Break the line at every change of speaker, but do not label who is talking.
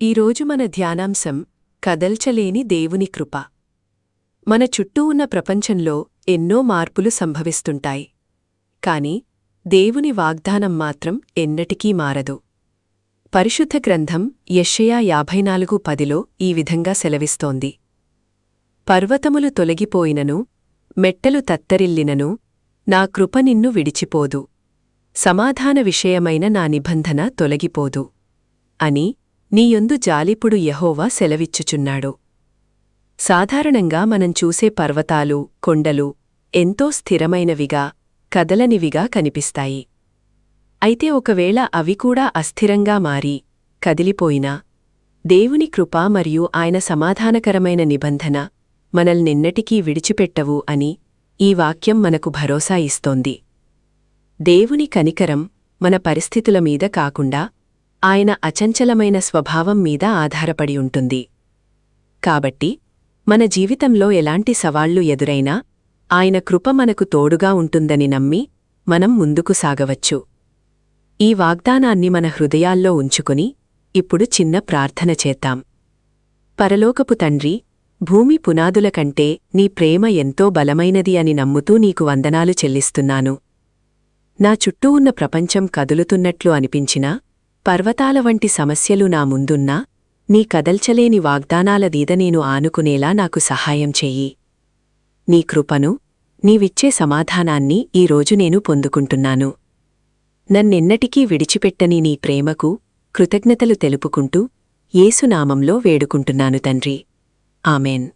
ఈరోజు మన ధ్యానాంశం కదల్చలేని దేవుని కృప. మన చుట్టూ ఉన్న ప్రపంచంలో ఎన్నో మార్పులు సంభవిస్తుంటాయి. కాని దేవుని వాగ్దానం మాత్రం ఎన్నటికీ మారదు. పరిశుద్ధ గ్రంథం యెషయా 54:10లో ఈ విధంగా సెలవిస్తోంది: పర్వతములు తొలగిపోయినను, మెట్టలు తత్తరిల్లినను, నా కృప నిన్ను విడిచిపోదు, సమాధాన విషయమైన నా నిబంధన తొలగిపోదు అని నీయొందు జాలిపుడు యెహోవా సెలవిచ్చుచున్నాడు. సాధారణంగా మనం చూసే పర్వతాలు, కొండలు ఎంతో స్థిరమైనవిగా, కదలనివిగా కనిపిస్తాయి. అయితే ఒకవేళ అవి కూడా అస్థిరంగా మారి కదిలిపోయినా, దేవుని కృప మరియు ఆయన సమాధానకరమైన నిబంధన మనల్నెన్నటికీ విడిచిపెట్టవు అని ఈ వాక్యం మనకు భరోసా ఇస్తోంది. దేవుని కనికరం మన పరిస్థితుల మీద కాకుండా ఆయన అచంచలమైన స్వభావం మీద ఆధారపడి ఉంటుంది. కాబట్టి మన జీవితంలో ఎలాంటి సవాళ్లు ఎదురైనా ఆయన కృప మనకు తోడుగా ఉంటుందని నమ్మి మనం ముందుకు సాగవచ్చు. ఈ వాగ్దానాన్ని మన హృదయాల్లో ఉంచుకుని ఇప్పుడు చిన్న ప్రార్థన చేద్దాం. పరలోకపు తండ్రి, భూమి పునాదుల కంటే నీ ప్రేమ ఎంతో బలమైనది అని నమ్ముతూ నీకు వందనాలు చెల్లిస్తున్నాను. నా చుట్టూ ఉన్న ప్రపంచం కదులుతున్నట్లు అనిపించినా, పర్వతాల వంటి సమస్యలు నా ముందున్నా, నీ కదల్చలేని వాగ్దానాల దీద నేను ఆనుకునేలా నాకు సహాయం చెయ్యి. నీ కృపను, నీవిచ్చే సమాధానాన్ని ఈరోజు నేను పొందుకుంటున్నాను. నన్నెన్నటికీ విడిచిపెట్టని నీ ప్రేమకు కృతజ్ఞతలు తెలుపుకుంటూ యేసు నామంలో వేడుకుంటున్నాను తండ్రి. ఆమెన్.